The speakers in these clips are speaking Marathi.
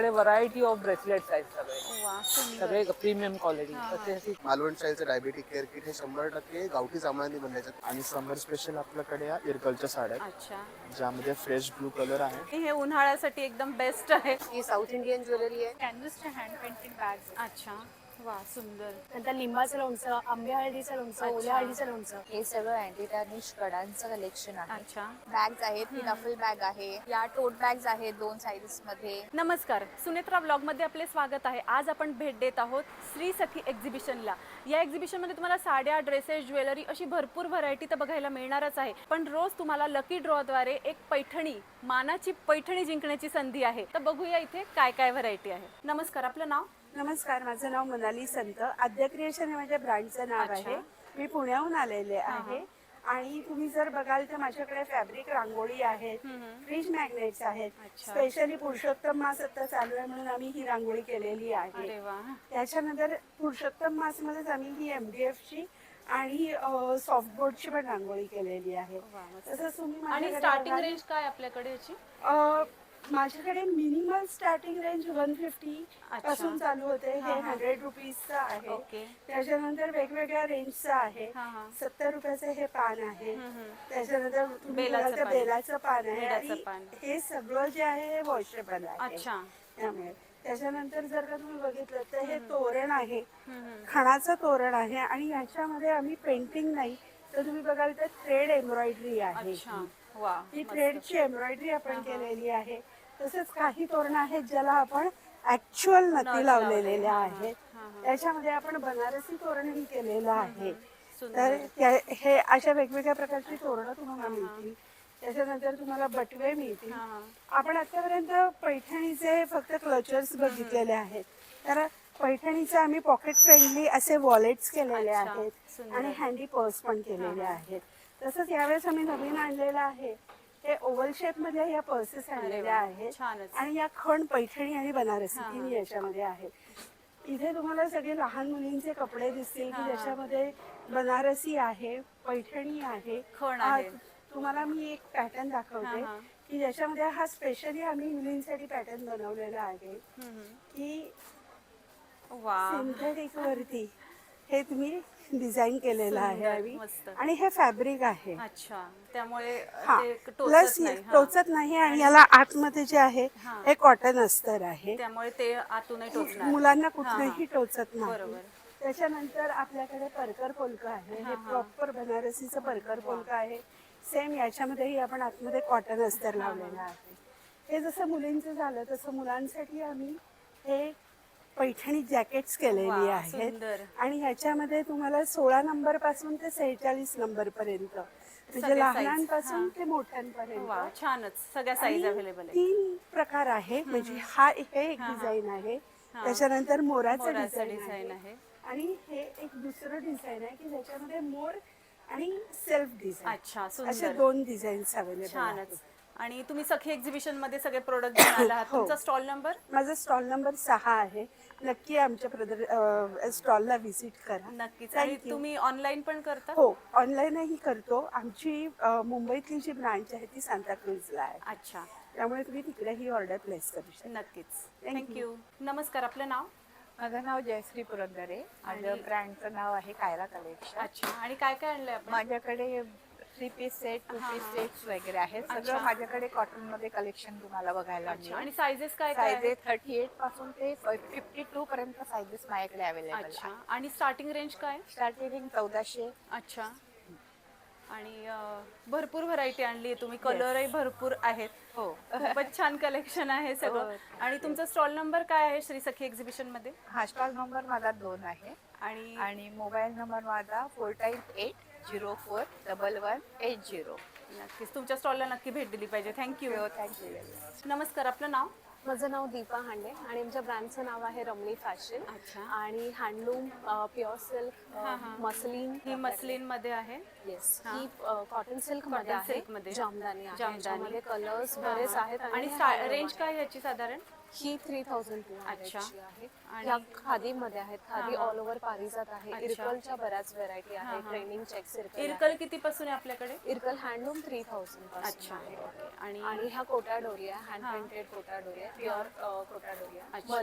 आपल्याकडे व्हरायटी ऑफ ब्रेसलेट्स आहेत सगळे वा सुंदर. सगळे प्रीमियम क्वालिटी हा, तसे अशी मालवण स्टाईलचं डायबेटिक केअर किट हे 100% गावठी सामानाने बनवायचं. आणि समर स्पेशल आपल्याकडे या इरकलच्या साड्या आहेत, अच्छा. ज्यामध्ये फ्रेश ब्लू कलर आहे. हे उन्हाळ्यासाठी एकदम बेस्ट आहे. ही साऊथ इंडियन ज्वेलरी आहे. कॅनव्हसच्या हँड पेंटेड बॅग्स. अच्छा. वा सुंदर. नंतर लिंबाचं लोणचं, आंब्या हळदीचं लोणचं, ओल्या हळदीचं लोणचं. हे सगळं अँटी टार्निश कडांचं कलेक्शन आहे. अच्छा. बॅग्स आहेत, ही डफल बॅग आहे, या टोट बॅग्स आहेत 2 साईजेस मध्ये. नमस्कार, सुनेत्रा ब्लॉगमध्ये आपले स्वागत आहे. आज आपण भेट देत आहोत श्री सखी एक्झिबिशनला. या एक्झिबिशनमध्ये तुम्हाला साड्या, ड्रेसेस, ज्वेलरी अशी भरपूर व्हरायटी तर बघायला मिळणारच आहे. पण रोज तुम्हाला लकी ड्रॉद्वारे एक पैठणी, मानाची पैठणी जिंकण्याची संधी आहे. तर बघूया इथे काय काय व्हरायटी आहे. नमस्कार, आपलं नाव? नमस्कार, माझं नाव मनाली संत. आद्य क्रिएशन हे माझ्या ब्रँडचं नाव अच्छा. आहे. मी पुण्याहून आलेले आहे. आणि तुम्ही जर बघाल तर माझ्याकडे फॅब्रिक रांगोळी आहेत, फ्रीज मॅग्नेट्स आहेत. स्पेशली पुरुषोत्तम मास आता चालू आहे म्हणून आम्ही ही रांगोळी केलेली आहे. अरे वा. त्याच्यानंतर पुरुषोत्तम मास मध्येच आम्ही ही MDF ची आणि सॉफ्टबोर्डची पण रांगोळी केलेली आहे. तसंच तुम्ही आणि माझ्याकडे स्टार्टिंग बघाल, रेंज काय आपल्याकडे याची? माझ्याकडे मिनिमल स्टार्टिंग रेंज 150 पासून चालू होते. हे 100 रुपीजचं आहे. ओके. त्याच्यानंतर वेगवेगळ्या रेंजचं आहे. 70 रुपयाचं हे पान आहे. त्याच्यानंतर तुम्ही बघाल तर बेलाचं पान आहे. आणि हे सगळं जे आहे हे वॉशेबल आहे. अच्छा. त्यामुळे त्याच्यानंतर जर का तुम्ही बघितलं तर हे तोरण आहे, खणाचं तोरण आहे. आणि याच्यामध्ये आम्ही पेंटिंग नाही तर तुम्ही बघाल तर थ्रेड एम्ब्रॉयडरी आहे. वा. ही थ्रेडची एम्ब्रॉयडरी आपण केलेली आहे. तसेच काही तोरण आहेत ज्याला आपण ऍक्च्युअल नथी लावलेल्या आहेत. त्याच्यामध्ये आपण बनारसी तोरणही केलेलं आहे. तर हे अशा वेगवेगळ्या प्रकारची तोरणं तुम्हाला मिळतील. त्याच्यानंतर तुम्हाला बटवे मिळतील. आपण आतापर्यंत पैठणीचे फक्त क्लचर्स बघितलेले आहेत. तर पैठणीचे आम्ही पॉकेट फ्रेंडली असे वॉलेट्स केलेले आहेत आणि हँडी पर्स पण केलेले आहेत. तसंच यावेळेस आम्ही नवीन आणलेलं आहे हे ओव्हल शेप मध्ये या पर्सेस आणलेल्या आहेत. आणि या खण पैठणी आणि बनारसी तीन याच्यामध्ये आहेत. इथे तुम्हाला सगळे लहान मुलींचे कपडे दिसतील की ज्याच्यामध्ये बनारसी आहे, पैठणी आहे. तुम्हाला मी एक पॅटर्न दाखवते की ज्याच्यामध्ये हा स्पेशली आम्ही मुलींसाठी पॅटर्न बनवलेला आहे की सिंथेटिक वरती हे तुम्ही डिझाइन केलेलं आहे. आणि हे फॅब्रिक आहे. अच्छा. त्यामुळे प्लस टोचत नाही. आणि याला आतमध्ये जे आहे हे कॉटन अस्तर आहे, त्यामुळे ते आतूनही टोचणार, मुलांना कुठेही टोचत नाही. त्याच्यानंतर आपल्याकडे परकर पोलका आहे. हे प्रॉपर बनारसीचं परकर पोलका आहे. सेम याच्यामध्येही आपण आतमध्ये कॉटन अस्तर लावलेलं आहे. हे जसं मुलींचं झालं तसं मुलांसाठी आम्ही हे पैठणी जॅकेट्स केलेली आहेत. आणि ह्याच्यामध्ये तुम्हाला 16 नंबर पासून ते 46 नंबर पर्यंत, म्हणजे लहानांपासून ते मोठ्यांपर्यंत छानच सगळ्या साईज अवेलेबल आहे. 3 प्रकार आहे. म्हणजे हा हे एक डिझाईन आहे. त्याच्यानंतर मोराचं डिझाईन आहे. आणि हे एक दुसरं डिझाईन आहे की ज्याच्यामध्ये मोर आणि सेल्फ डिझाईन. अच्छा. असे 2 डिझाईन्स अवेलेबल आहेत. आणि तुम्ही सखी एक्झिबिशन मध्ये सगळे प्रोडक्ट घेऊन आला आहात. तुमचा स्टॉल नंबर? माझा स्टॉल नंबर 6 आहे. नक्की आमच्या स्टॉलला व्हिजिट करा. नक्कीच. आणि तुम्ही ऑनलाईन पण करता? हो, ऑनलाईनही करतो. आमची मुंबईतली जी ब्रांच आहे ती सांताक्रूजला आहे. अच्छा. त्यामुळे तुम्ही तिकडेही ऑर्डर प्लेस करू शकता. नक्कीच. थँक्यू. नमस्कार, आपलं नाव? माझं नाव जयश्री पुरंदरे. माझ्या ब्रँडचं नाव आहे कायरा कलेक्शन. अच्छा. आणि काय काय आणलंय आपण? माझ्याकडे 3 पीस सेट, 2 पीस सेट्स वगैरे आहेत. सगळं माझ्याकडे कॉटन मध्ये कलेक्शन तुम्हाला बघायला मिळेल. आणि सायझेस काय? सायझेस 38 पासून ते 52 पर्यंत सायझेस माझ्याकडे अवेलेबल आहे. आणि स्टार्टिंग रेंज काय? स्टार्टिंग 1400. अच्छा. आणि भरपूर व्हरायटी आणली आहे तुम्ही. कलरही भरपूर आहेत. हो, खूपच छान कलेक्शन आहे सगळं. आणि तुमचा स्टॉल नंबर काय आहे श्री सखी एक्झिबिशन मध्ये? हा स्टॉल नंबर माझा 2 आहे. आणि मोबाईल नंबर माझा 4880411180. नक्कीच तुमच्या स्टॉलला नक्की भेट दिली पाहिजे. थँक्यू. थँक्यू. नमस्कार, आपलं नाव? माझं नाव दीपा हांडे आणि आमच्या ब्रँडचं नाव आहे रमणी फॅशन. आणि हँडलूम, प्युअर सिल्क, मसलिन. ही मसलिन मध्ये आहे. येस. ही कॉटन सिल्क मध्ये आहे. जामदानी आहे. ज्यामध्ये कलर्स बरेच आहेत. आणि रेंज काय ह्याची साधारण? ही 3200 अच्छा. ची आहे. आणि- ह्या खादीमध्ये आहेत. खादी हा, हा. ऑल ओव्हर पारिजात आहे. अच्छा. इरकलच्या बऱ्याच व्हरायटी हा, आहे. हा. ट्रेनिंग चेक इरकल किती पासून आहे आपल्याकडे? इरकल हँडलूम 3000 पासून अच्छा. आहे. ओके. आणि आणि हा कोटा डोरी आहे. हँड हा. पेंटेड कोटा डोरी आहे. प्युअर कोटा डोरी आहे. अच्छा.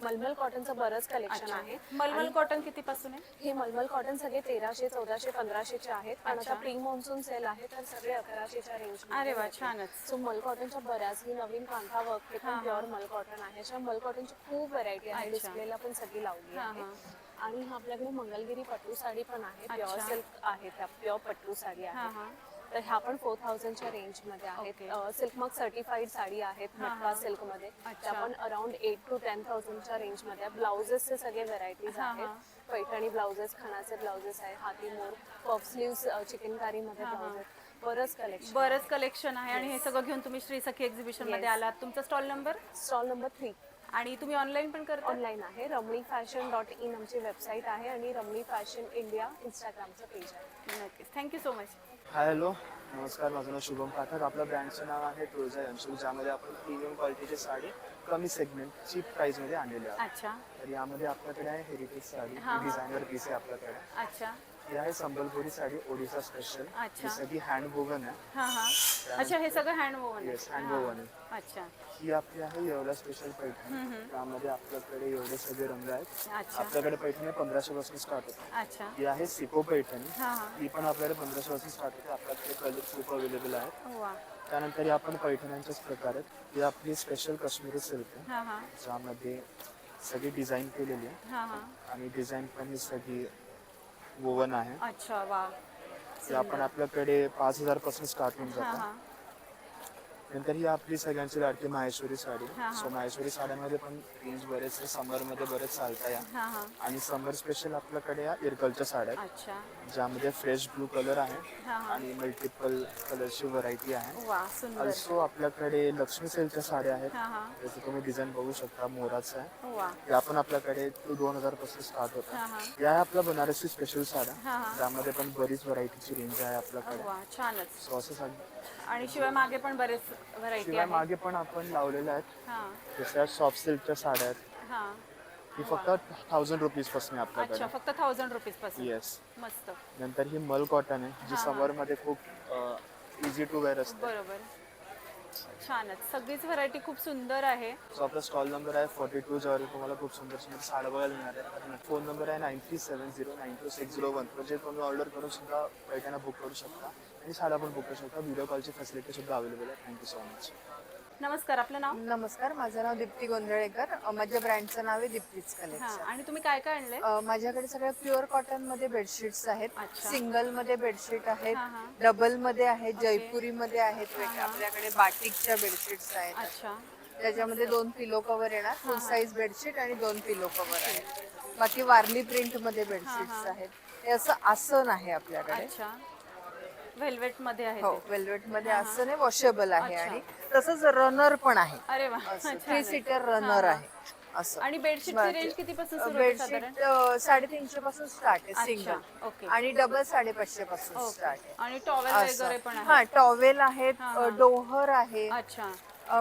मलमल कॉटनचं बरंच कलेक्शन अच्छा. आहे. मलमल आणि कॉटन किती पासून आहे? हे मलमल कॉटन सगळे 1300, 1400, 1500 चे आहेत. पण अच्छा. आता प्री मॉन्सून सेल आहे तर सगळे 1100 च्या रेंज. अरे वा, छानच. सो मल कॉटनच्या बऱ्याच ही नवीन कांथा वर्क हे हा, पण हा. प्युअर मल कॉटन आहे. अशा मल कॉटनची खूप व्हरायटी आहे. अच्छा. डिस्प्लेला पण सगळी लावली हा, आहे. हा. आणि हा आपल्याकडे मंगलगिरी पट्टू साडी पण आहे. प्युअर अच्छा. सिल्क आहे. त्या प्युअर पट्टू साडी हा, आहे. हा. तर ह्या पण 4000 च्या रेंज मध्ये आहेत. Okay. Silk mark certified sari आहेत. हा, हा. मटका सिल्क मध्ये अच्छा. त्या पण अराउंड 8 to 10,000 च्या रेंज मध्ये आहे. ब्लाउजेसचे सगळे व्हरायटीज हा, आहेत. हा. पैठणी ब्लाउजेस, खणाचे ब्लाउजेस आहे. हाती मोर, पफ स्लीव्स, चिकनकारी मध्ये हा, हा. ब्लाउजेस, बरंच कलेक्शन. बरंच कलेक्शन आहे आणि हे सगळं घेऊन तुम्ही श्री सखी एक्झिबिशन मध्ये Yes. आलात. तुमचा स्टॉल नंबर स्टॉल नंबर 3 आणि तुम्ही ऑनलाईन पण करता? ऑनलाईन आहे. ramlifashion.in आमची वेबसाईट आहे आणि रमणी फॅशन इंडिया इंस्टाग्रामचं पेज आहे. नक्कीच. Thank you so much. Hi hello नमस्कार, माझं नाव शुभम पाठक. आपल्या ब्रँडचं नाव आहे तुळजा यंशू, ज्यामध्ये आपण प्रीमियम क्वालिटीची साडी कमी सेगमेंट चीप प्राईसमध्ये आणलेली आहे. अच्छा. तर यामध्ये आपल्याकडे आहे हेरिटेज साडी, हा, हा. डिझायनर पीस आहे आपल्याकडे. अच्छा. ही आहे संबलपुरी साडी, ओडिसा स्पेशल. अच्छा. ही सगळी हँड वोवन आहे. हा, हा. अच्छा, हे सगळं हँड वोवन आहे? Yes, hand woven आहे. अच्छा. ही आपली आहे येवला स्पेशल पैठणी. त्यामध्ये आपल्याकडे एवढे सगळे रंग आहेत. अच्छा. आपल्याकडे पैठणी 1500 पासून स्टार्ट होते. अच्छा. ही आहे सिको पैठणी. हा, हा. ही पण आपल्याकडे 1500 पासून स्टार्ट होते. आपल्याकडे कलर खूप अवेलेबल आहेत. वा. त्यानंतर ही आपण पैठण्यांचेच प्रकार आहेत. ही आपली स्पेशल काश्मीरी सिल्क आहे, हा, हा. ज्यामध्ये सगळी डिझाईन केलेली आहे. हा, हा. आणि डिझाईन पण ही सगळी वोवन आहे. अच्छा. वा. ती आपण आपल्याकडे 5000 पासून स्टार्ट होऊन हा, जातात. हा. नंतर ही आपली सगळ्यांची लाडकी माहेश्वरी साडी. हा. सो माहेश्वरी साड्यांमध्ये पण रेंज बरेच समरमध्ये बरेच चालतं या. हा, हा. आणि समर स्पेशल आपल्याकडे या इरकलच्या साड्या आहेत, अच्छा. ज्यामध्ये फ्रेश ब्लू कलर आहे हा, हा. आणि मल्टिपल कलरची व्हरायटी आहे. वा, सुंदर. ऑल्सो आपल्याकडे लक्ष्मी सेलच्या साड्या आहेत. हा, हा. जसं तुम्ही डिझाईन बघू शकता, मोराचं आहे. वा. या पण आपल्याकडे 2000 पासून स्टार्ट हा, होतात. हा. या आहे आपल्या बनारसी स्पेशल साड्या, हा, हा. त्यामध्ये पण बरीच व्हरायटीची रेंज आहे आपल्याकडे. वा, छानच. सो असं साडी आणि शिवाय मागे पण बरेच व्हरायटी शिवाय आहे. मागे पण आपण लावलेल्या आहेत. हा, जसं सॉफ्ट सिल्कच्या साड्या आहेत. हा. ही फक्त 1000 रुपीज पासून आहे अच्छा, आपल्याकडे. फक्त 1000 रुपीज पासून. येस. मस्त. नंतर ही मल कॉटन आहे, जी हा, हा. समर मध्ये खूप इझी टू वेअर असते. बरोबर. छानच. सगळीच व्हरायटी खूप सुंदर आहे. सो आपला स्टॉल नंबर आहे 42, ज्यावर तुम्हाला खूप सुंदर सुंदर साड्या बघायला मिळणार आहे. फोन नंबर आहे 9370922601. म्हणजे तुम्ही ऑर्डर करून सुद्धा पैठण्या बुक करू शकता आणि साड्या पण बुक करू शकता. व्हिडिओ कॉलची फॅसिलिटी सुद्धा अवेलेबल आहे. Thank you so much. नमस्कार, आपलं नाव? नमस्कार, माझं नाव दीप्ती गोंधळेकर. माझ्या ब्रँडचं नाव आहे दीप्तीच हा. कलेक्शन. आणि तुम्ही काय काय आणलंय? माझ्याकडे सगळ्या प्युअर कॉटन मध्ये बेडशीट्स आहेत. अच्छा. सिंगल मध्ये बेडशीट आहेत, हा, हा. डबल मध्ये आहेत, जयपुरी मध्ये आहेत, आपल्याकडे बाटिकच्या बेडशीट्स आहेत. अच्छा. त्याच्यामध्ये 2 पिलो कव्हर येणार, फुल साईज बेडशीट आणि 2 पिलो कव्हर आहेत. बाकी वारली प्रिंट मध्ये बेडशीट्स आहेत. हे असं आसन आहे आपल्याकडे. अच्छा. व्हेल्वेट मध्ये आहे हो, ते. वेल्वेट मध्ये आसन आहे, वॉशेबल आहे. अच्छा. आणि तसंच रनर पण आहे. अरे वा. 3 सीटर रनर आहे असं. आणि बेडशीटची रेंज किती पासून सुरू होते साधारण? बेडशीट 350 पासून स्टार्ट आहे अच्छा. Single, okay. आणि डबल 550 पासून ओके. स्टार्ट आहे. आणि टॉवेल असं. वगैरे पण हा, आहे? टॉवेल आहेत, हा, हा. डोहर आहे, अच्छा.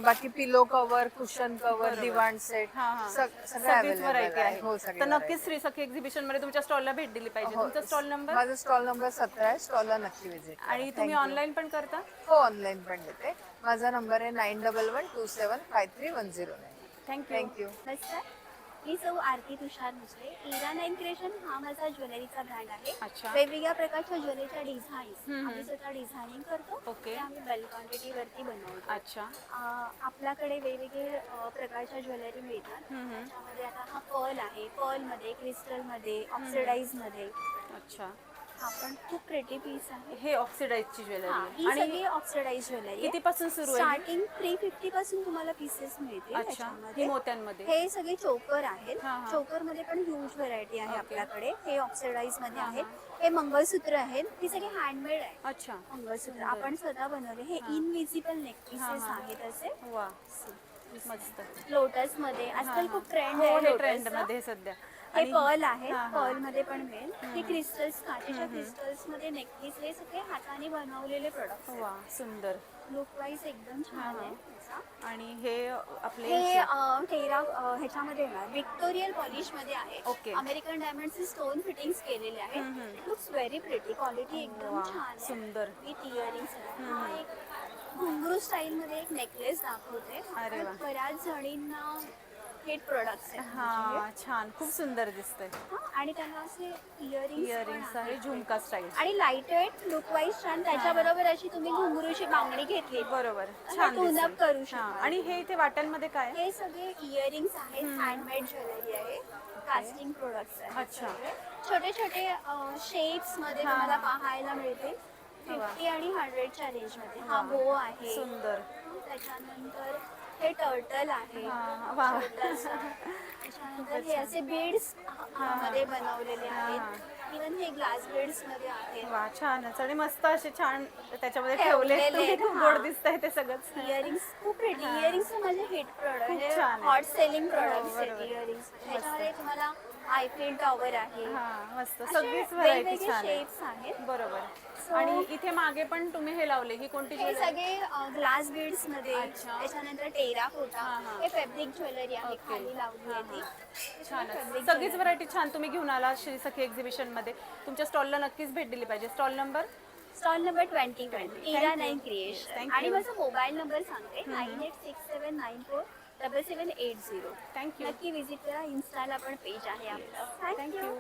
बाकी पिलो कव्हर, कुशन कव्हर, बरोबर. दिवाण सेट, हा, हा. सगळे सगळीच अवेलेबल व्हरायटी आहे. हो, सगळे तर नक्कीच श्री सखी एक्झिबिशन मध्ये तुमच्या स्टॉलला भेट दिली पाहिजे. हो. तुमचा स्टॉल नंबर? माझा स्टॉल नंबर 17 आहे. स्टॉलला नक्की विजिट. आणि तुम्ही ऑनलाईन पण करता? हो, ऑनलाईन पण देते. माझा नंबर आहे 9112753109. थँक्यू. थँक्यू. नमस्कार, मी सौ आरती तुषार मुसळे. इरा नाईन क्रिएशन हा माझा ज्वेलरीचा ब्रँड आहे. अच्छा. वेगवेगळ्या प्रकारच्या ज्वेलरीच्या डिझाईन्स आम्ही स्वतः डिझायनिंग करतो. ओके. ते आम्ही बल्क क्वांटिटी वरती बनवतो. अच्छा. आपल्याकडे वेगवेगळे प्रकारच्या ज्वेलरी मिळतात. त्याच्यामध्ये आता हा पर्ल आहे, पर्ल मध्ये, क्रिस्टल मध्ये, ऑक्सिडाइज मध्ये. अच्छा. हा पण खूप प्रेटी पीस आहे. हे ऑक्सिडाइजची हा, ज्वेलरी ही आणि सगळी ऑक्सिडाइज ज्वेलरी किती पासून सुरू आहे? स्टार्टिंग 350 पासून तुम्हाला पीसेस मिळतील. अच्छा. त्याच्यामध्ये. ही मोत्यांमध्ये? हे सगळे चोकर आहेत. हा, हा. चोकर मध्ये पण ह्यूज व्हरायटी आहे ओके. आपल्याकडे. हे ऑक्सिडाइज मध्ये हा, आहेत. हा. हे मंगळसूत्र आहेत. ही सगळे हँडमेड आहे. अच्छा. मंगळसूत्र आपण स्वतः बनवले. हे इनविजिबल नेक पीसेस हा. आहेत असे. वा, मस्त. लोटस मध्ये आजकाल हा, खूप ट्रेंड हो, आहे हे ट्रेंड लोटसचा. मध्ये सध्या. हे आणि- पर्ल आहे. हा, हा. पर्ल मध्ये पण मिळेल. हे क्रिस्टल्स, काचेच्या क्रिस्टल्स मध्ये नेकपीस, हे सगळे हाताने बनवलेले प्रोडक्ट. वा, सुंदर. लुक वाईज एकदम छान आहे त्याचा. आणि हे आपले हे टेरा ह्याच्यामध्ये येणार विक्टोरियल पॉलिश मध्ये आहे. ओके. अमेरिकन डायमंडचे स्टोन फिटिंग्स केलेले आहेत. लुक्स व्हेरी प्रिटी, क्वालिटी एकदम वा, छान आहे. सुंदर. With earrings. हा एक घुंगरू स्टाईल मध्ये एक नेकलेस दाखवते. अरे वा. बऱ्याच जणींना हिट प्रोडक्ट्स आहेत हा छान, खूप सुंदर दिसतंय. हा, आणि त्यांना असे इयरिंग्स आहे झुमका स्टाईल. आणि लाईट वेट लुक वाईज छान. त्याच्याबरोबर अशी तुम्ही घुंगरूची बांगडी घेतली बरोबर, छान छान टून अप दिसेल. करू हा, शकता. आणि हे इथे वाट्यांमध्ये काय आहे? हे सगळे इयरिंग्स आहेत, हँडमेड ज्वेलरी आहे, कास्टिंग प्रोडक्ट्स आहेत. अच्छा. छोटे छोटे शेप्स मध्ये तुम्हाला पाहायला मिळते. 50 आणि 100च्या रेंज मध्ये. हा बो आहे सुंदर. त्याच्यानंतर हे टर्टल आहे हा, वा. छोटंसं. त्याच्यानंतर हे असे बीड्स मध्ये बनवलेले आहेत. इव्हन हे ग्लास बीड्स मध्ये आहेत. वा, छानच. आणि मस्त असे छान त्याच्यामध्ये ठेवलेले ठेवले. आहेत, खूप हा. गोड दिसतंय ते सगळंच. इयरिंग्स खूप प्रिटी. इयरिंग्स माझे हिट प्रोडक्ट खूप म्हणजे छान आहे. हॉट सेलिंग प्रोडक्ट्स आहेत बरोबर. इयरिंग्स. त्याच्यामध्ये तुम्हाला आयफेल टॉवर आहे. हा, मस्त. असे सगळीच व्हरायटी वेगवेगळे छान आहे. शेप्स आहेत. बरोबर. So- आणि इथे मागे पण तुम्ही हे लावले, ही कोणती हे ज्वेलरी? सगळे ग्लास बीड्स मध्ये. अच्छा. त्याच्यानंतर टेराकोटा. हा, हा. हे फॅब्रिक ज्वेलरी आहे. ओके. खाली लावली आहे ती. छान fabric सगळीच jewelry. व्हरायटी छान तुम्ही घेऊन आला श्री सखी एक्झिबिशन मध्ये. तुमच्या स्टॉलला नक्कीच भेट दिली पाहिजे. Stall number? स्टॉल नंबर 21 इरा 9 क्रिएशन. Thank आणि you. माझा मोबाईल नंबर सांगते 9867947780. थँक्यू. नक्की विजिट करा. इन्स्टाला पण पेज आहे आपलं. थँक्यू.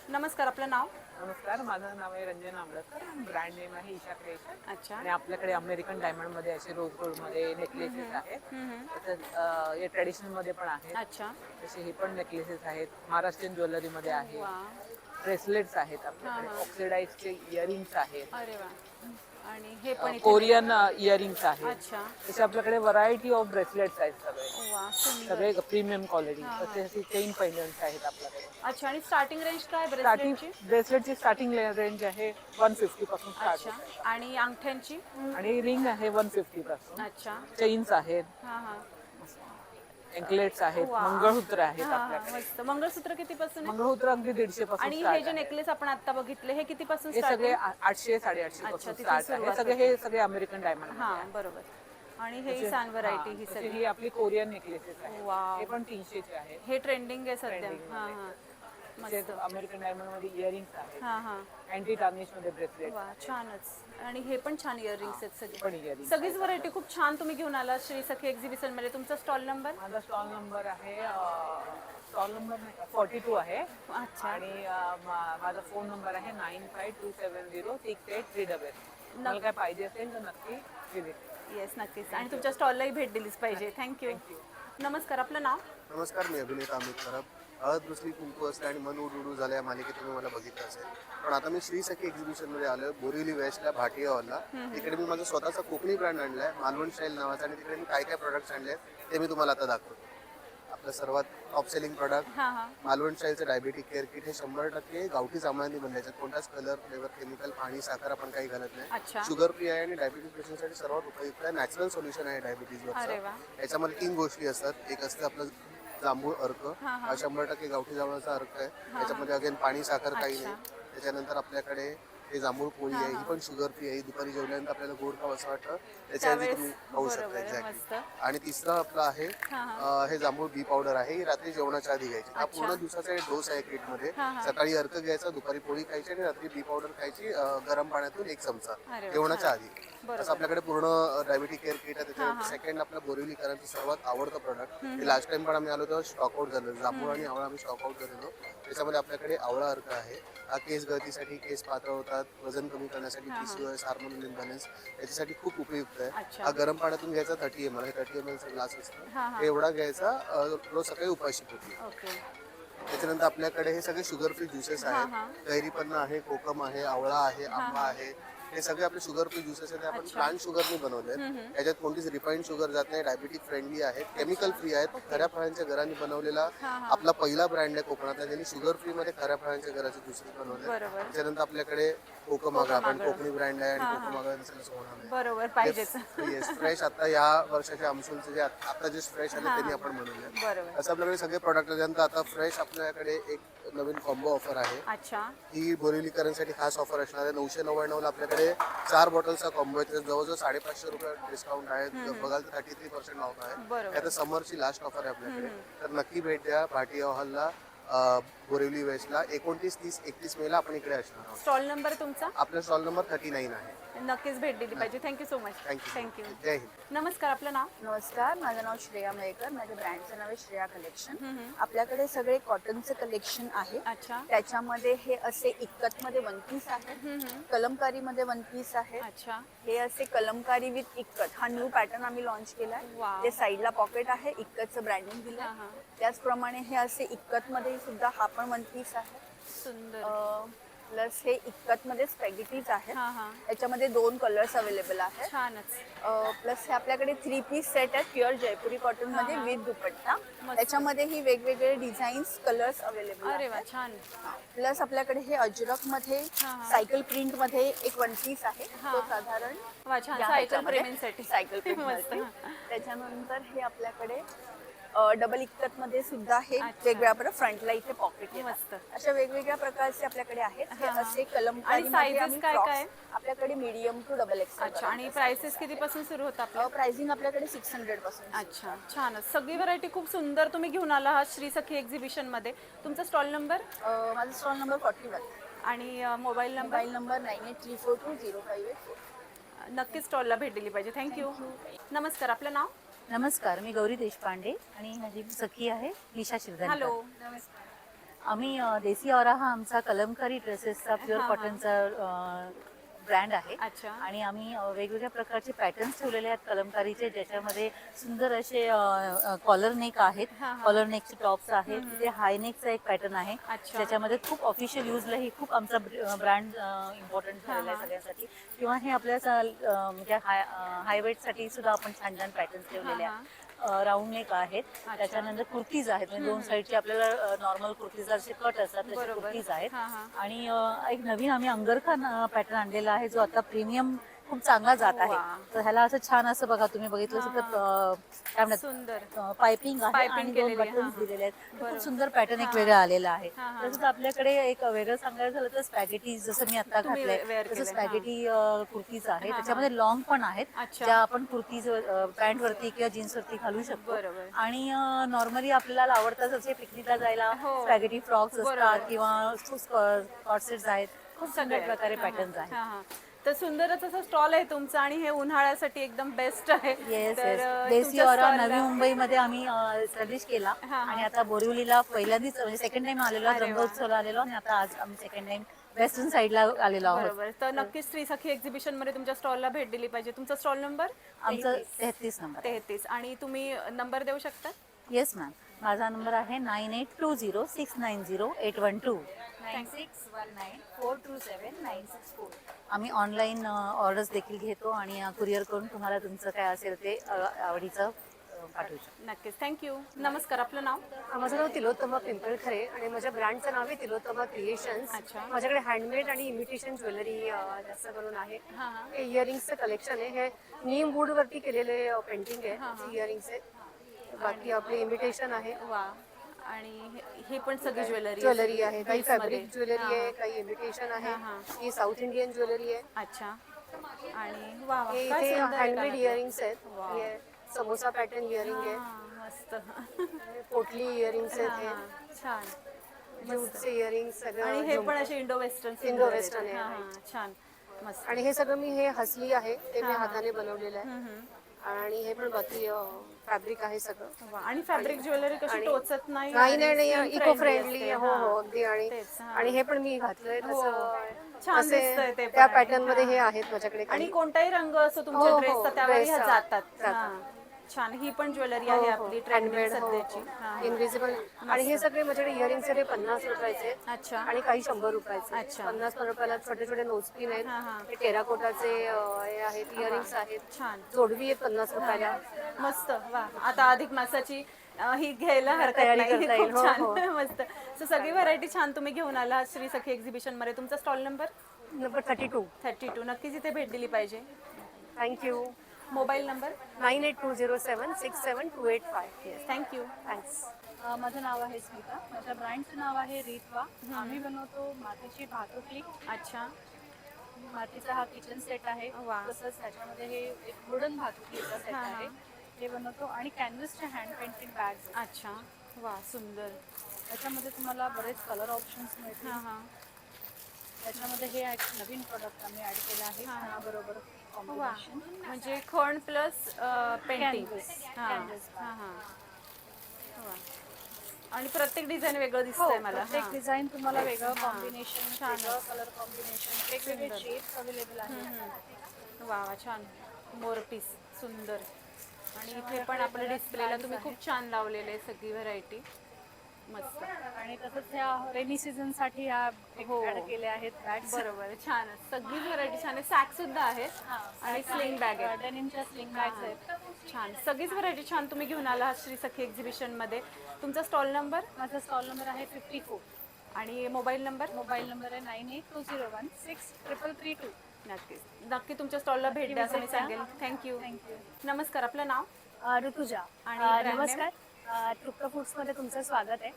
नमस्कार, आपलं नाव? नमस्कार, माझं नाव आहे रंजन आंबळकर. ब्रँड नेम आहे ईशा क्रिएशन. अच्छा. आणि आपल्याकडे अमेरिकन डायमंड मध्ये असे रोज गोल्ड मध्ये नेकलेसेस आहेत. तसंच हे ट्रेडिशनल मध्ये पण आहेत. अच्छा. तसे हे पण नेकलेसेस आहेत. महाराष्ट्रीयन ज्वेलरी मध्ये आहे. वा. ब्रेसलेट्स आहेत आपल्याकडे. ऑक्सिडाइजचे इयरिंग्स आहेत. अरे वा. आणि हे पण इथे- कोरियन इयरिंग्स आहेत. अच्छा. तसे आपल्याकडे व्हरायटी ऑफ ब्रेसलेट्स आहेत सगळे. वा, सुंदर. सगळे प्रीमियम क्वालिटी. तसे असे चेन पेंडंट्स आहेत आपल्याकडे. अच्छा. आणि स्टार्टिंग रेंज काय स्टार्टिंग ब्रेसलेटची? ब्रेसलेटची स्टार्टिंग रेंज आहे 150 पासून स्टार्ट अच्छा. आणि अंगठ्यांची? आणि रिंग आहे 150 पासून. अच्छा. चेन्स आहेत, हा हा. एंकलेट्स आहेत, वा. मंगळसूत्र आहेत हा, आपल्याकडे. मस्त. मंगळसूत्र किती पासून आहे? मंगळसूत्र अगदी 150 पासून आणि हे start जे आहे. नेकलेस आपण आता बघितले हे किती पासून हे start सगळे आहे? 800 850 अच्छा, पासून तिथून स्टार्ट आहे. सुरुवात सगळे हे सगळे अमेरिकन डायमंड. हा, बरोबर. आणि हे सान व्हरायटी ही सगळी. ही आपली कोरियन नेकलेसेस आहेत. वाव. हे पण 300 चे आहेत. हे ट्रेंडिंग आहे सध्या. Trending हा मध्ये. हा. ते मस्त. अमेरिकन डायमंड मध्ये इयरिंग्स आहेत. हा हा. अँटी टार्निश मध्ये ब्रेसलेट वा, छानच. आणि हे पण छान इयरिंग्स आहेत सगळे. पण इयरिंग्स. सगळीच व्हरायटी खूप छान तुम्ही घेऊन आला श्री सखी एक्झिबिशन मध्ये. तुमचा स्टॉल नंबर? माझा स्टॉल नंबर आहे स्टॉल नंबर 42 आहे. अच्छा. आणि माझा फोन नंबर आहे 9527068388. मला काय पाहिजे असेल तर नक्की विजिट. येस, नक्कीच. आणि तुमच्या स्टॉललाही भेट दिलीच पाहिजे. थँक्यू. नमस्कार, आपलं नाव? नमस्कार, मी अभिनेता अमित खराब. हळद दुसरी कुंकू असते आणि मन उडू झालं या मालिकेत तुम्ही मला बघितलं असेल. पण आता मी श्री सखी एक्झिबिशन मध्ये आलोय बोरिवली वेस्टला भाटिया हॉलला. तिकडे मी माझा स्वतःचा कोकणी ब्रँड आणलाय मालवण स्टाईल नावाचा. आणि तिकडे मी काय काय प्रोडक्ट्स आणले ते मी तुम्हाला आता दाखवतो. आपलं सर्वात टॉप सेलिंग प्रोडक्ट हा हा. मालवण स्टाईलचं डायबेटिक केअर किट. हे 100% गावठी सामानांनी बनले. कोणताच कलर फ्लेवर केमिकल पाणी साखर आपण काही घालत नाही. अच्छा. शुगर फ्री आहे आणि डायबिटीज पेशंटसाठी सर्वात उपयुक्त आहे. नॅचरल सोल्युशन आहे डायबिटीजवरचं. अरे वा. याच्यामध्ये 3 गोष्टी असतात. एक असतं आपलं जांभूळ अर्क. हा 100% गावठी जांभळाचा अर्क आहे. त्याच्यामध्ये अगेन पाणी साखर काही नाही. त्याच्यानंतर आपल्याकडे हे जांभूळ पोळी आहे. ही पण शुगर फ्री आहे. दुपारी जेवल्यानंतर आपल्याला गोड खावं असं वाटतं त्याच्याऐवजी तुम्ही खाऊ शकता. बरोबर आहे, एक्झॅक्टली. मस्त. आणि तिसरं आपलं आहे हे जांभूळ बी पावडर आहे. ही रात्री जेवणाच्या आधी घ्यायची. हा पूर्ण दिवसाचा एक डोस आहे किटमध्ये. सकाळी अर्क घ्यायचा, दुपारी पोळी खायची आणि रात्री बी पावडर खायची गरम पाण्यातून 1 चमचा अरे वा, जेवणाच्या आधी. बरोबर. असं आपल्याकडे पूर्ण डायबिटिक केअर किट आहे. त्याच्यानंतर सेकंड आपलं बोरिवलीकरांचं सर्वात आवडतं प्रोडक्ट. हे लास्ट टाइम पण आम्ही आलो तेव्हा स्टॉक आउट झालं. जांभूळ आणि आवळा आम्ही स्टॉक आउट झालेलो. त्याच्यामध्ये आपल्याकडे आवळा अर्क आहे. हा केस गळतीसाठी, केस पातळ होतात, वजन कमी करण्यासाठी, PCOS, हार्मोनल इम्बॅलन्स याच्यासाठी खूप उपयुक्त आहे. अच्छा. हा गरम पाण्यातून घ्यायचा 30 ml. हे 30 ml चा ग्लास असतो. हा, हा. हे एवढा घ्यायचा रोज सकाळी उपाशी पोटी. ओके. त्याच्यानंतर आपल्याकडे हे सगळे शुगर फ्री ज्युसेस आहेत. कैरीपन्ना आहे, कोकम आहे, आवळा आहे, आंबा आहे. हे सगळे आपले शुगर फ्री ज्युसेस आहेत. आपण प्लांट शुगरने बनवले. याच्यात कोणतीच रिफाईंड शुगर जात नाही. डायबिटिक फ्रेंडली आहेत, केमिकल फ्री आहेत. खऱ्या फळांच्या घरांनी बनवलेला आपला पहिला ब्रँड आहे कोकणातला ज्यांनी शुगर फ्री मध्ये खऱ्या फळांच्या घराचे ज्युसेस बनवले. बरोबर. त्याच्यानंतर आपल्याकडे कोकमागा आपण कोकणी ब्रँड आहे आणि कोकमागा नसेल असं होणार नाही. बरोबर, पाहिजेच. येस, फ्रेश आता या वर्षाच्या आमसूलचे जे आता जे फ्रेश आले त्यांनी आपण बनवले. बरोबर. असं आपल्याकडे सगळे प्रोडक्ट त्यानंतर आता फ्रेश आपल्याकडे एक नवीन कॉम्बो ऑफर आहे. अच्छा. ही बोरिवलीकरांसाठी खास ऑफर असणार आहे. 999 ला आपल्याकडे मध्ये 4 बॉटल्सचा कॉम्बो आहे, त्याच्यात जवळजवळ 550 रुपये डिस्काउंट आहे. बघाल तर 33% ऑफ आहे. बरोबर. आता समरची लास्ट ऑफर आहे आपल्याकडे, तर नक्की भेट द्या भाटी हॉलला, बोरिवली वेस्टला. 29, 30, 31 मेला आपण इकडे असणार आहोत. स्टॉल नंबर तुमचा? आपला स्टॉल नंबर 39 आहे. नक्कीच भेट दिली पाहिजे. Thank you so much. थँक्यू. जय हिंद. नमस्कार, आपलं नाव? नमस्कार, माझं नाव श्रेया मयेकर. माझ्या ब्रँडचं नाव आहे श्रेया कलेक्शन. आपल्याकडे सगळे कॉटनचे कलेक्शन आहे. अच्छा. त्याच्यामध्ये हे असे इक्कतमध्ये वन पीस आहे, कलमकारीमध्ये वन पीस आहे. अच्छा. हे असे कलमकारी विथ इक्कत, हा न्यू पॅटर्न आम्ही लॉन्च केलाय. वाव. ते साईडला पॉकेट आहे, इक्कतचं ब्रँडिंग दिलं. त्याचप्रमाणे हे असे इक्कतमध्ये सुद्धा हा पण वन पीस आहे. सुंदर. प्लस हे इक्कतमध्ये स्पॅगेटीज आहेत. हा हा. त्याच्यामध्ये 2 कलर्स अवेलेबल आहेत. छानच. प्लस हे आपल्याकडे 3 पीस सेट आहेत प्युअर जयपुरी कॉटन मध्ये विथ दुपट्टा. त्याच्यामध्येही वेगवेगळे डिझाईन्स कलर्स अवेलेबल अरे वा, आहेत. छान. प्लस आपल्याकडे हे अजरक मध्ये सायकल प्रिंट मध्ये एक वन पीस आहे. तो साधारण वा, छान. या सायकल ह्याच्यामध्ये प्रेमींसाठी. सायकल प्रिंट मध्ये. त्याच्यानंतर हे आपल्याकडे डबल इक्कत मध्ये सुद्धा हे वेगवेगळ्या फ्रंटला इथे पॉकेट मस्त. अशा वेगवेगळ्या प्रकारचे आपल्याकडे आहेत. हे असे कलमकारी आणि sizes काय काय? आपल्याकडे मीडियम टू डबल एक्सेल. अच्छा. आणि प्राइसेस किती पासून सुरू होतात आपल्या? प्राइसिंग आपल्याकडे 600 पासून. अच्छा, छानच. सगळी व्हरायटी खूप सुंदर तुम्ही घेऊन आला आहात श्री सखी एक्झिबिशन मध्ये. तुमचा स्टॉल नंबर? माझा स्टॉल नंबर 41 आणि मोबाईल नंबर? Mobile number 98342058. नक्कीच स्टॉलला भेट दिली पाहिजे. थँक्यू. नमस्कार, आपलं नाव? नमस्कार, मी गौरी देशपांडे आणि माझी सखी आहे निशा शिरदनकर. हॅलो. आम्ही देसी औरा हा आमचा कलमकारी ड्रेसेसचा प्युअर कॉटनचा ब्रँड आहे. अच्छा. आणि आम्ही वेगवेगळ्या प्रकारचे पॅटर्न्स ठेवलेले आहेत कलमकारीचे, ज्याच्यामध्ये सुंदर असे कॉलर नेक आहेत, कॉलर नेकचे टॉप्स आहेत. तिथे हाय नेकचा एक पॅटर्न आहे, ज्याच्यामध्ये खूप ऑफिशियल यूजला ही खूप आमचा ब्रँड इम्पॉर्टंट ठरलेला आहे सगळ्यांसाठी. किंवा हे आपल्या म्हणजे हाय वेटसाठी सुद्धा आपण छान छान पॅटर्न्स ठेवलेले आहेत. राऊंड नेक आहेत. त्याच्यानंतर कुर्तीज आहेत, म्हणजे 2 साईडचे आपल्याला नॉर्मल कुर्तीज असे कट असतात तसे कुर्तीज आहेत. आणि एक नवीन आम्ही अंगरखा पॅटर्न आणलेला आहे, जो आता प्रीमियम खूप चांगला जात आहे. तर ह्याला असं छान असं बघा, तुम्ही बघितलं असेल तर काय म्हणतात पायपिंग आहे आणि 2 बटन्स दिलेले आहेत. खूप सुंदर पॅटर्न एक वेगळा आलेला आहे. तसंच आपल्याकडे एक वेगळं सांगायचं झालं तर स्पॅगेटी, जसं मी आता घातलंय तसं स्पॅगेटी कुर्तीज आहे. त्याच्यामध्ये लॉंग पण आहेत, ज्या आपण कुर्तीज पॅन्ट वरती किंवा जीन्स वरती घालू शकतो. आणि नॉर्मली आपल्याला आवडतात असे पिकनिकला जायला स्पॅगेटी फ्रॉक्स असतात किंवा कॉट सेट्स आहेत. खूप सगळ्या प्रकारे पॅटर्न्स आहेत. तर सुंदरच असं स्टॉल आहे तुमचा आणि हे उन्हाळ्यासाठी एकदम बेस्ट आहे. देसी औरा नवी मुंबईमध्ये आम्ही एस्टॅब्लिश केला आणि आता बोरिवलीला पहिल्यांदाच म्हणजे सेकंड टाइम आलेलो, रंगोत्सवला आलेलो आणि आता आज आम्ही सेकंड टाइम वेस्टर्न साईडला आलेलो आहोत. बरोबर. तर नक्कीच श्री सखी एक्झिबिशन मध्ये तुमच्या स्टॉलला भेट दिली पाहिजे. तुमचा स्टॉल नंबर? आमचा 33 नंबर. 33. आणि तुम्ही नंबर देऊ शकता? येस मॅम, माझा नंबर आहे 9820690812. 9619427964. आम्ही ऑनलाईन ऑर्डर्स देखील घेतो आणि कुरिअर करून तुम्हाला तुमचं काय असेल ते आवडीचं पाठवू शकतो. नक्कीच. थँक्यू. नमस्कार, आपलं नाव? माझं नाव तिलोत्तमा पिंपळखरे आणि माझ्या ब्रँडचं नाव आहे तिलोत्तमा क्रिएशन्स. माझ्याकडे हँडमेड आणि इमिटेशन ज्वेलरी जास्त करून आहे. हे इयरिंग्सचं कलेक्शन आहे. हे नीम वूड वरती केलेले पेंटिंग आहे इयरिंग्स आहे. बाकी आपले इमिटेशन आहे. वा. आणि हे पण सगळी ज्वेलरी आहे. काही फॅब्रिक ज्वेलरी आहे, काही इमिटेशन आहे. ही साऊथ इंडियन ज्वेलरी आहे. अच्छा. आणि वा वा, हे काय इथे सुंदर आहे हँडमेड का? इयरिंग्स आहेत. हे समोसा पॅटर्न इयरिंग आहे. मस्त. पोटली इयरिंग्स आहेत. हे छान. ज्यूटचे इयरिंग्स सगळं. आणि हे पण असे इंडो वेस्टर्न वेस्टर्न आहे. छान, मस्त. आणि हे सगळं मी हे हसली आहे ते मी हाताने बनवलेलं आहे. आणि हे पण बाकी फॅब्रिक आहे सगळं. आणि फॅब्रिक ज्वेलरी कशी टोचत नाही? नाही, इको फ्रेंडली. हो हो, अगदी. आणि हे पण मी घातलंय छान दिसतंय ते. त्या पॅटर्न मध्ये हे आहेत माझ्याकडे. आणि कोणताही रंग असो तुमच्या ड्रेसचा त्यावर ह्या जातात. छान. ही पण ज्वेलरी आहे आपली ट्रेंडेड सध्याची. इनविजिबल. आणि हे सगळे माझ्याकडे इयरिंग्स आहेत. 50 रुपयाचे. अच्छा. आणि काही 100 रुपयाचे. अच्छा. 50 रुपयाला छोटे छोटे नोजपिन आहेत. हे टेराकोटाचे हे आहेत इयरिंग्स आहेत. छान. जोडवी आहेत 50 रुपयाला. मस्त. वा. आता अधिक मासाची ही घ्यायला हरकत नाही. खूप छान. मस्त. सो सगळी व्हरायटी छान तुम्ही घेऊन आला श्री सखी एक्झिबिशन मध्ये. तुमचा स्टॉल नंबर? नंबर 32. नक्कीच इथे भेट दिली पाहिजे. Thank you. Mobile number? 9820767285. Thank you. Thanks. माझं नाव आहे स्मिता. माझ्या ब्रँडचं नाव आहे रीतवा. आम्ही बनवतो मातीची भातुकली. अच्छा. मातीचा हा किचन सेट आहे. वा. तसंच त्याच्यामध्ये हे एक वुडन भातुकलीचा सेट आहे. हे बनवतो आणि कॅनव्हसचे हँड पेंटिंग बॅग्स. अच्छा, वा सुंदर. त्याच्यामध्ये तुम्हाला बरेच कलर ऑप्शन्स मिळतील. त्याच्यामध्ये हे एक नवीन प्रोडक्ट आम्ही ऍड केलं आहे खणाबरोबर वा, कॉम्बिनेशन. म्हणजे खण प्लस पेंटिंग. कॅनव्हस. आणि प्रत्येक डिझाईन वेगळं दिसतंय मला. प्रत्येक डिझाईन तुम्हाला वेगळं कॉम्बिनेशन, वेगळं कलर कॉम्बिनेशन, वेगवेगळे शेप्स अवेलेबल आहेत. वा वा, छान. मोर पीस सुंदर. आणि इथे पण आपल्या डिस्प्लेला तुम्ही खूप छान लावलेले आहे सगळी व्हरायटी. मस्त. आणि तसंच ह्या रेनी सीझन साठी ह्या ऍड केल्या आहेत बॅग्स. बरोबर, छान. सगळी व्हरायटी छान आहे. सॅक सुद्धा आहेत आणि स्लिंग बॅग आहे. डेनिमच्या स्लिंग बॅग्स आहेत. छान, सगळीच व्हरायटी छान तुम्ही घेऊन आला आहात श्री सखी एक्झिबिशन मध्ये. तुमचा स्टॉल नंबर? माझा स्टॉल नंबर आहे 54 आणि मोबाईल नंबर? मोबाईल नंबर आहे 9820163332. नक्कीच, नक्की तुमच्या स्टॉलला भेट द्या असं मी सांगेल. थँक्यू. नमस्कार, आपलं नाव? ऋतुजा. आणि brand name? नमस्कार. तृप्त फूड्समध्ये तुमचं स्वागत आहे.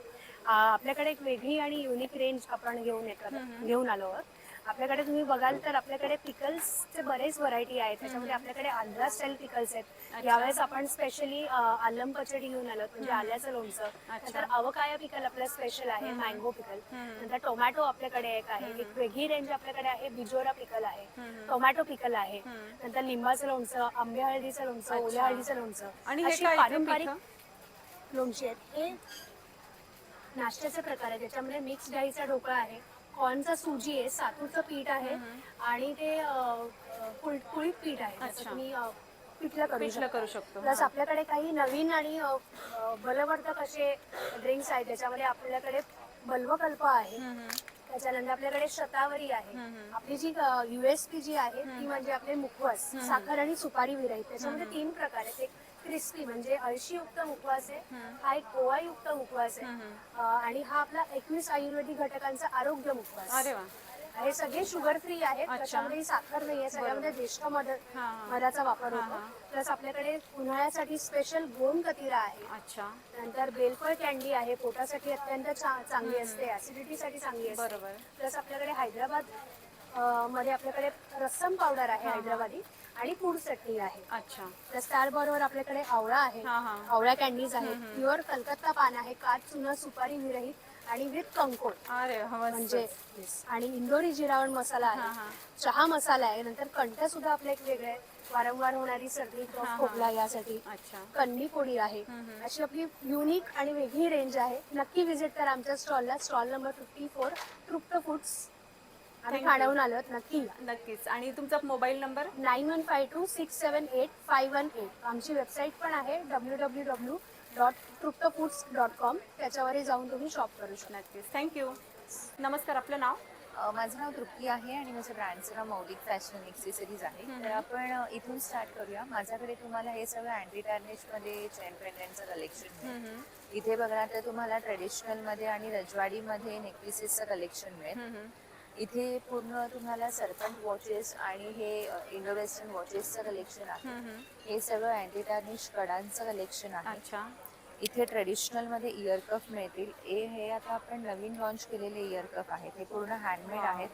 आपल्याकडे एक वेगळी आणि युनिक रेंज आपण घेऊन आलो आहोत. आपल्याकडे तुम्ही बघाल तर आपल्याकडे पिकल्सचे बरेच व्हरायटी आहेत. त्याच्यामध्ये आपल्याकडे आंध्रा स्टाईल पिकल्स आहेत. यावेळेस आपण स्पेशली आलम पचडी घेऊन आलो, म्हणजे आल्याचं लोणचं. नंतर अवकाया पिकल आपलं स्पेशल आहे, मँगो पिकल. नंतर टोमॅटो आपल्याकडे एक आहे. एक वेगळी रेंज आपल्याकडे आहे, बिजोरा पिकल आहे, टोमॅटो पिकल आहे. नंतर लिंबाचं लोणचं, आंबे हळदीचं लोणचं, ओल्या हळदीचं लोणचं. आणि अशी पारंपरिक लोणची आहेत. हे नाश्त्याचे प्रकार आहे. त्याच्यामध्ये मिक्स डाळीचा ढोकळा आहे, कॉर्नचा सुजी आहे, सातूचं पीठ आहे आणि ते कुळीत पीठ आहे. त्याचं तुम्ही पिठलं करू शकतो. प्लस आपल्याकडे काही नवीन आणि बलवर्धक असे ड्रिंक्स आहेत. त्याच्यामध्ये आपल्याकडे बल्वकल्प आहे. त्याच्यानंतर आपल्याकडे शतावरी आहे. आपली जी USP जी आहे ती म्हणजे आपले मुखवास, साखर आणि सुपारी विरहित. त्याच्यामध्ये 3 प्रकार आहेत. एक क्रिस्पी म्हणजे अळशीयुक्त मुखवास आहे, हा एक ओवायुक्त मुखवास आहे आणि हा आपला 21 आयुर्वेदिक घटकांचा आरोग्य मुखवास. अरे वा. हे सगळे शुगर फ्री आहेत. त्याच्यामध्ये साखर नाही आहे. सगळ्यामध्ये ज्येष्ठ मधाचा वापर होतो. प्लस आपल्याकडे उन्हाळ्यासाठी स्पेशल गोंद कतिरा आहे. अच्छा. नंतर बेलफळ कॅन्डी आहे, पोटासाठी अत्यंत चांगली असते, ऍसिडिटीसाठी चांगली असते. बरोबर. प्लस आपल्याकडे हैदराबाद मध्ये आपल्याकडे रस्सम पावडर आहे हैदराबादी आणि पूड चटणी आहे. अच्छा. प्लस त्याबरोबर आपल्याकडे आवळा आहे, आवळा कॅन्डीज आहेत, प्युअर कलकत्ता पान आहे, काच चुना सुपारी विरहित आणि विथ कंकोड. अरे म्हणजे आणि इंदोरी जिरावण मसाला आहे, चहा मसाला आहे. नंतर कंठ सुद्धा आपले एक वेगळे आहे, वारंवार होणारी सर्दी खोकला यासाठी. कन्नी पोळी आहे. अशी आपली युनिक आणि वेगळी रेंज आहे. नक्की व्हिजिट करा आमच्या स्टॉलला. स्टॉल नंबर 54 तृप्त फूड्स. आम्ही खाण्याहून आलो, नक्की या. नक्कीच. आणि तुमचा मोबाईल नंबर? 9152678518. आमची वेबसाईट पण आहे www.truptafoods.com. त्याच्यावरही जाऊन तुम्ही शॉप करू शकता. नक्कीच. थँक्यू. नमस्कार, आपलं नाव? माझं नाव तृप्ती आहे आणि माझ्या ब्रँडचं नाव मौलिक फॅशन एक्सेसरीज आहे. तर आपण इथून स्टार्ट करूया. माझ्याकडे तुम्हाला हे सगळं अँटी टार्निशमध्ये चेन पेंडंटचं कलेक्शन मिळेल. इथे बघा तर तुम्हाला ट्रेडिशनलमध्ये आणि रजवाडीमध्ये नेकलेसेसचं कलेक्शन मिळेल. इथे पूर्ण तुम्हाला सर्पंट वॉचेस आणि हे इंडो वेस्टर्न वॉचेसचं कलेक्शन आहे. हे सगळं अँटी टार्निश कडांचं कलेक्शन आहे. इथे ट्रेडिशनल मध्ये इयर कफ मिळतील. हे आता आपण नवीन लॉन्च केलेले इयर कफ आहेत. हे पूर्ण हँडमेड आहेत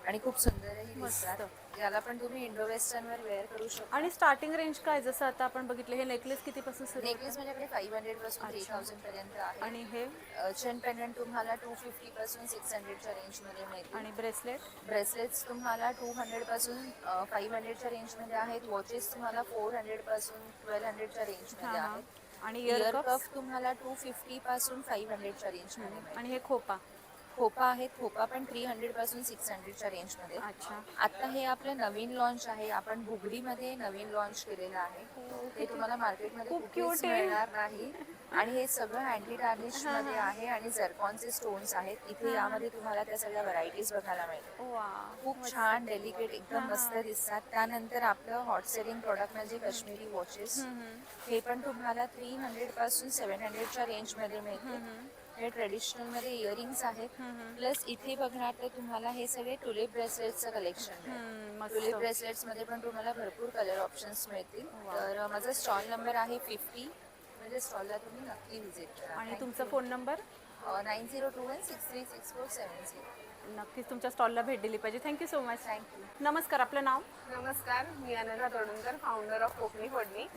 आणि खूप सुंदरही दिसतात. याला पण तुम्ही इंडो वेस्टर्न वर वेअर करू शकता. आणि स्टार्टिंग रेंज काय, जसं आता आपण बघितलं हे नेकलेस कितीपासून सुरू? नेकलेस माझ्याकडे 500 पासून 3000 पर्यंत आहे. आणि हे चेन पेंडंट तुम्हाला 250 पासून 600च्या रेंज मध्ये मिळतील. आणि ब्रेसलेट्स तुम्हाला 200 पासून 500च्या रेंज मध्ये आहेत. वॉचेस तुम्हाला 400 पासून 1200च्या रेंज मध्ये आहेत. आणि इयर कफ तुम्हाला 250 पासून 500च्या रेंज मध्ये. आणि हे खोपा आहेत. खोपा पण 300 पासून 600च्या रेंज मध्ये. आता हे आपलं नवीन लॉन्च आहे. आपण बुगडीमध्ये नवीन लॉन्च केलेलं आहे. ते तुम्हाला मार्केटमध्ये कुठेच मिळणार नाही. आणि हे सगळं अँटी टार्निश मध्ये आहे आणि झरकॉनचे स्टोन्स आहेत. इथे यामध्ये तुम्हाला त्या सगळ्या व्हरायटीज बघायला मिळतील. खूप छान डेलिकेट एकदम मस्त दिसतात. त्यानंतर आपलं हॉट सेलिंग प्रोडक्ट म्हणजे काश्मीरी वॉचेस. हे पण तुम्हाला 300 पासून 700च्या रेंज मध्ये मिळतील. हे ट्रेडिशनल मध्ये इयरिंग्स आहेत. प्लस इथे बघणार तर तुम्हाला हे सगळे टुलिप ब्रेसलेट्सचं कलेक्शन मिळेल. टुलिप ब्रेसलेट्स मध्ये पण तुम्हाला भरपूर कलर ऑप्शन्स मिळतील. तर माझा स्टॉल नंबर आहे 50. म्हणजे स्टॉलला तुम्ही नक्की व्हिजिट करा. आणि तुमचा फोन नंबर? 9021636470. नक्कीच तुमच्या स्टॉलला भेट दिली पाहिजे. Thank you so much. थँक्यू. नमस्कार, आपलं नाव? नमस्कार, मी अनघा तोडणकर, फाउंडर ऑफ कोकणी फोडणी,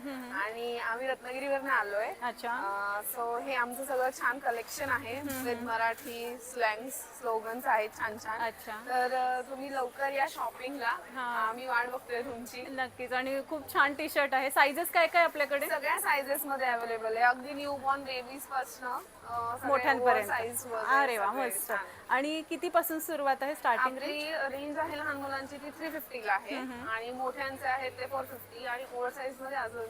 आणि आम्ही रत्नागिरीवरून आलोय. अच्छा. सो हे आमचं सगळं छान कलेक्शन आहे विथ मराठी स्लँग्स, स्लोगन्स आहेत छान छान. अच्छा. तर तुम्ही लवकर या शॉपिंगला, आम्ही वाट बघतोय तुमची. नक्कीच. आणि खूप छान टी शर्ट आहे. साईजेस काय काय आपल्याकडे? सगळ्या सायझेस मध्ये अवेलेबल आहे, अगदी न्यूबॉर्न बेबीज पासून मोठ्यांपर्यंत. अरे वा, मस्त. आणि किती पासून सुरुवात आहे स्टार्टिंग रेंज? आपली रेंज आहे लहान मुलांची ती 350 ला आहे, आणि मोठ्यांचे आहेत ते 450, आणि ओव्हर साईज मध्ये अजून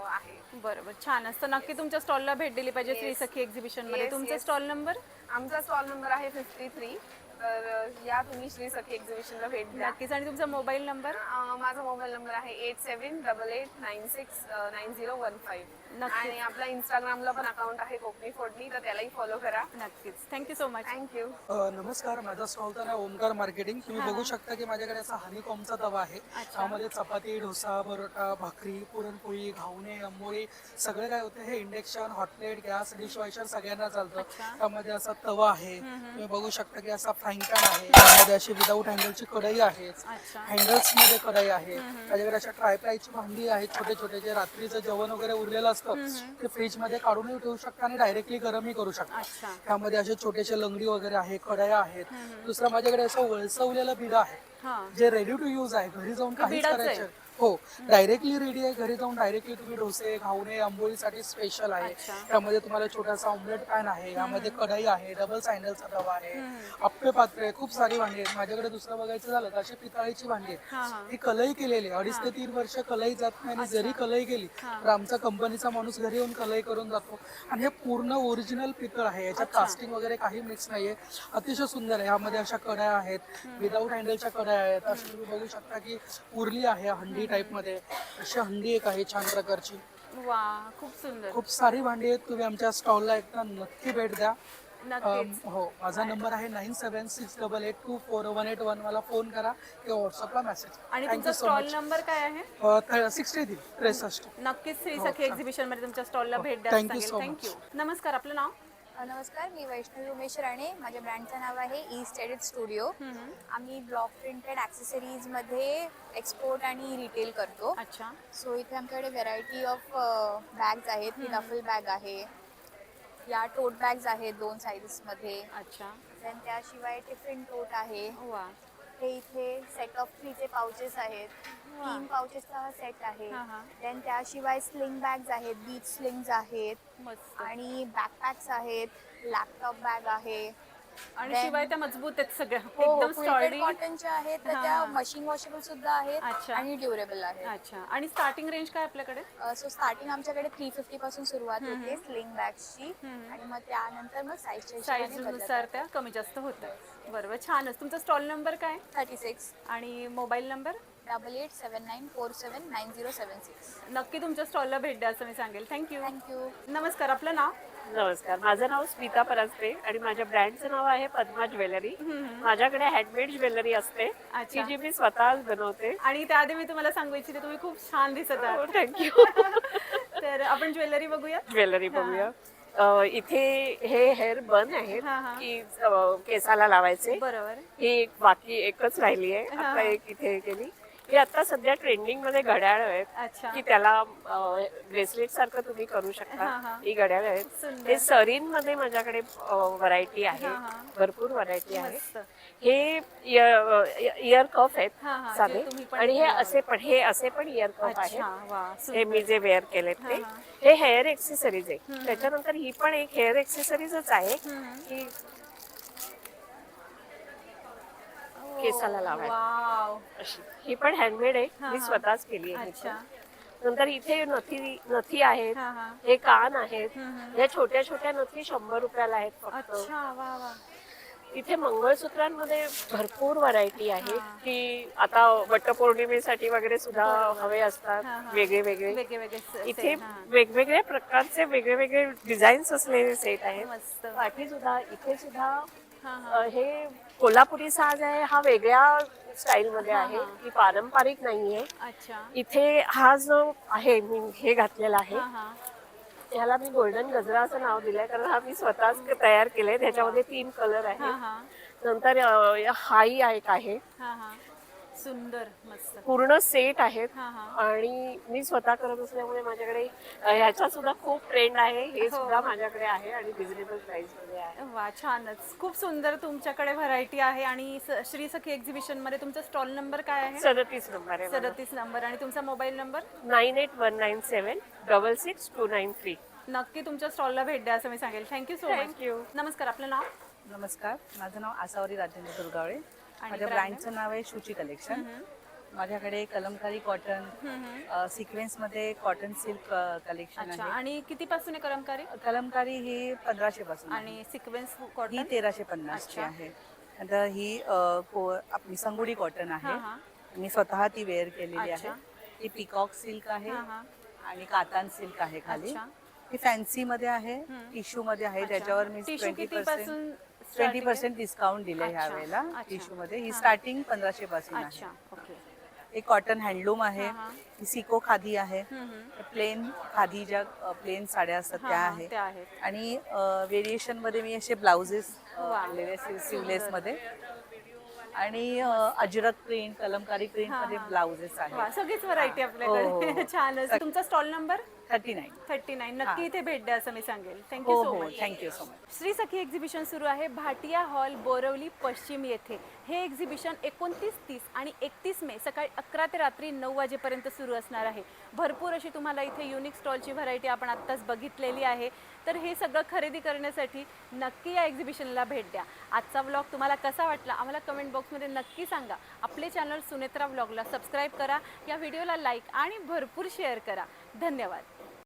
आहे. बरोबर, छान असतं. नक्की तुमच्या स्टॉलला भेट दिली पाहिजे श्री सखी एक्झिबिशन मध्ये. तुमचा स्टॉल नंबर? आमचा स्टॉल नंबर आहे 53. तर या तुम्ही श्री सखी एक्झिबिशनला भेट द्या. नक्कीच. आणि तुमचा मोबाईल नंबर? माझा मोबाईल नंबर आहे 8788969015. आणि आपला इंस्टाग्रामला पण अकाउंट आहे कोकणी फोडणी, तर त्यालाही फॉलो करा. नक्कीच. Thank you so much. थँक्यू. नमस्कार, माझा स्टॉल तर आहे ओमकार मार्केटिंग. तुम्ही बघू शकता की माझ्याकडे असा हनीकॉमचा तवा आहे. त्यामध्ये चपाती, डोसा, परोटा, भाकरी, पुरणपोळी, घावणे, आंबोळी सगळे काय होते हे इंडक्शन, हॉटप्लेट, गॅस, डिशवॉशर सगळ्यांना चालतं. त्यामध्ये असा तवा आहे. तुम्ही बघू शकता की असा फ्राईंग पॅन आहे. त्यामध्ये अशी विदाऊट हँडलची कढई आहे. हँडल्स मध्ये कढई आहे. माझ्याकडे अशा ट्रायप्लायची भांडी आहेत छोटे छोटे, जे रात्रीचं जेवण वगैरे उरलेलं असतं ते फ्रीज मध्ये काढूनही ठेवू शकता आणि डायरेक्टली गरमही करू शकता. त्यामध्ये असे छोटेसे लंगडी वगैरे आहे, कढया आहेत. दुसरं माझ्याकडे असं वळसवलेलं बिडं आहे जे रेडी टू यूज आहे. घरी जाऊन काहीच करायचं, हो, डायरेक्टली रेडी आहे. घरी जाऊन डायरेक्टली तुम्ही डोसे, घावणे, आंबोळीसाठी स्पेशल आहे. त्यामध्ये तुम्हाला छोटासा ऑमलेट पॅन आहे, यामध्ये कढई आहे, डबल हँडलचा तवा आहे, आप्पे पात्रे, खूप सारी भांडी आहेत. माझ्याकडे दुसरं बघायचं झालं तर अशी पितळेची भांडी आहेत. ही कलई केलेली आहे. 2.5 ते 3 वर्ष कलई जात नाही, आणि जरी कलई गेली तर आमचा कंपनीचा माणूस घरी येऊन कलई करून जातो. आणि हे पूर्ण ओरिजिनल पितळ आहे, याच्यात कास्टिंग वगैरे काही मिक्स नाहीये. अतिशय सुंदर आहे. यामध्ये अशा कढया आहेत, विदाऊट हँडलच्या कढया आहेत. अशी तुम्ही बघू शकता की उरली आहे हंडी टाईप मध्ये. अशी हंडी एक आहे छान प्रकारची. वा, खूप सुंदर. खूप सारी भांडी आहेत. तुम्ही आमच्या स्टॉलला एकदा नक्की भेट द्या. नक्कीच. हो, माझा नंबर आहे 9768248181. मला फोन करा किंवा व्हॉट्सअपला मेसेज. आणि तुमचा स्टॉल नंबर काय आहे? 63. नक्कीच श्री सखी एक्झिबिशन मध्ये तुमच्या स्टॉलला भेट द्या. थँक्यू. नमस्कार, आपलं नाव? नमस्कार, मी वैष्णवी उमेश राणे. माझ्या ब्रँडचं नाव आहे ईस्ट एडिट स्टुडिओ. आम्ही ब्लॉक प्रिंटेड ॲक्सेसरीज मध्ये एक्सपोर्ट आणि रिटेल करतो. अच्छा. सो इथे आमच्याकडे व्हेरायटी ऑफ बॅग्स आहेत. ही डफल बॅग आहे, या टोट बॅग्स आहेत 2 साईजेस मध्ये. अच्छा. देन त्याशिवाय टिफिन टोट आहे. वा. हे इथे सेट ऑफ 3चे पाउचेस आहेत. 3 पाउचेसचा हा सेट आहे. देन त्याशिवाय स्लिंग बॅग्स आहेत, बीच स्लिंग्स आहेत, आणि बॅकपॅक्स आहेत, लॅपटॉप बॅग आहे. आणि शिवाय त्या मजबूत आहेत सगळ्या, एकदम स्टॉर्डी कॉटनच्या आहेत. तर त्या मशीन वॉशेबल सुद्धा आहेत आणि ड्युरेबल आहेत. अच्छा. आणि स्टार्टिंग रेंज काय आपल्याकडे? सो स्टार्टिंग आमच्याकडे 350 पासून सुरुवात होते स्लिंग बॅग्सची, आणि मग त्यानंतर मग साईजनुसार त्या कमी जास्त होतात. बरोबर, छानच. तुमचा स्टॉल नंबर काय? 36. आणि मोबाईल नंबर? 8879479076. नक्की तुमच्या स्टॉलला भेट द्या असं मी सांगेल. थँक्यू. नमस्कार, आपलं नाव? नमस्कार, माझं नाव स्मिता परांजपे आणि माझ्या ब्रँडचं नाव आहे पद्मा ज्वेलरी. माझ्याकडे हँडमेड ज्वेलरी असते, ती जी मी स्वतःच बनवते. आणि त्याआधी मी तुम्हाला सांगू इच्छिते, तुम्ही खूप छान दिसत आहात. थँक्यू. तर आपण ज्वेलरी बघूया. ज्वेलरी बघूया. इथे हे हेअर बन आहेत की केसाला लावायचे. बरोबर. ही बाकी एकच राहिली आहे, आता एक इथे केली. हे आता सध्या ट्रेंडिंग मध्ये घड्याळ आहेत की त्याला ब्रेसलेट सारखं तुम्ही करू शकता. ही घड्याळ आहेत. हे सरीन मध्ये माझ्याकडे व्हरायटी आहे, भरपूर व्हरायटी आहे. हे इयर कफ आहेत साधे, आणि हे असे पण इयर कफ आहेत. हे मी जे वेअर केलेत ते. हे हेअर एक्सेसरीज आहे. त्याच्यानंतर ही पण एक हेअर एक्सेसरीजच आहे की केसाला लावायची. ही पण हँडमेड आहे, मी स्वतःच केली आहे. नंतर इथे नथी आहेत, हे कान आहेत. या छोट्या छोट्या नथी 100 रुपयाला आहेत फक्त. इथे मंगळसूत्रांमध्ये भरपूर व्हरायटी आहे की आता वटपौर्णिमेसाठी वगैरे सुद्धा हवे असतात वेगळे वेगळे. इथे वेगवेगळ्या प्रकारचे वेगळे वेगळे डिझाईन्स असलेले सेट आहेत. पाठी सुद्धा इथे सुद्धा हे कोल्हापुरी साज आहे, हा वेगळ्या स्टाईल मध्ये आहे, ही पारंपरिक नाहीये. इथे हा जो आहे मी हे घातलेला आहे, त्याला मी गोल्डन गजरा असं नाव दिलंय, कारण हा मी स्वतःच तयार केलंय. त्याच्यामध्ये 3 कलर आहेत. नंतर हाई एक आहे, हा हा सुंदर मस्त पूर्ण सेट आहेत. हा हा आणि मी स्वतः करत असल्यामुळे माझ्याकडे ह्याचा सुद्धा खूप ट्रेंड आहे. हे सुद्धा माझ्याकडे आहे आणि रिझनेबल प्राइस मध्ये आहे. वा छानच, खूप सुंदर तुमच्याकडे व्हरायटी आहे. आणि श्री सखी एक्झिबिशन मध्ये तुमचा स्टॉल नंबर काय आहे? 37 नंबर आहे. 37 नंबर. आणि तुमचा मोबाईल नंबर? 9819766293. नक्की तुमच्या स्टॉलला भेट द्या असं मी सांगेल. Thank you so much. थँक्यू. नमस्कार, आपलं नाव? नमस्कार, माझं नाव आसावरी राजेंद्र दुर्गावळे. आणि माझ्या brand ब्रँडचं नाव आहे शुची कलेक्शन. माझ्याकडे कलमकारी कॉटन, सिक्वेन्स मध्ये कॉटन सिल्क कलेक्शन अच्छा. आहे. आणि कितीपासून आहे कलमकारी? कलमकारी ही 1500 पासून आहे. आणि सिक्वेन्स कॉटन ही 1350 ची आहे. नंतर ही आपली संगुडी कॉटन आहे. मी स्वतः ती वेअर केलेली आहे. ही पिकॉक सिल्क आहे आणि कातान सिल्क आहे खाली. ही फॅन्सी मध्ये आहे, टिश्यू मध्ये आहे. त्याच्यावर मी 20% डिस्काउंट दिले ह्या वेळेला टिश्यू मध्ये. ही स्टार्टिंग 1500 पासून आहे. एक कॉटन हँडलूम आहे. ही सिको खादी आहे. प्लेन खादी ज्या प्लेन साड्या असतात त्या आहे. आणि व्हेरिएशन मध्ये मी असे ब्लाउजेस सिवलेस मध्ये आणि अजरक प्रिंट, कलमकारी प्रिंट मध्ये ब्लाउजेस आहेत. सगळीच व्हरायटी आपल्याकडे. छान. तुमचा स्टॉल नंबर? 39. नक्की इथे भेट द्या असं मी सांगेल. Thank you so much. Thank you so much. Shri Sakhi exhibition सुरू आहे भाटिया हॉल, बोरवली पश्चिम येथे. हे एक्झिबिशन 29, 30 आणि 31 मे सकाळी 11 ते रात्री 9 वाजेपर्यंत सुरू असणार आहे. भरपूर अशी तुम्हाला इथे युनिक स्टॉलची व्हरायटी आपण आत्ताच बघितलेली आहे. तर हे सगळं खरेदी करण्यासाठी नक्की या एक्झिबिशनला भेट द्या. आजचा व्लॉग तुम्हाला कसा वाटला आम्हाला कमेंट बॉक्समध्ये नक्की सांगा. आपले चॅनल सुनेत्रा व्लॉगला सबस्क्राईब करा, या व्हिडिओला लाईक आणि भरपूर शेअर करा. धन्यवाद.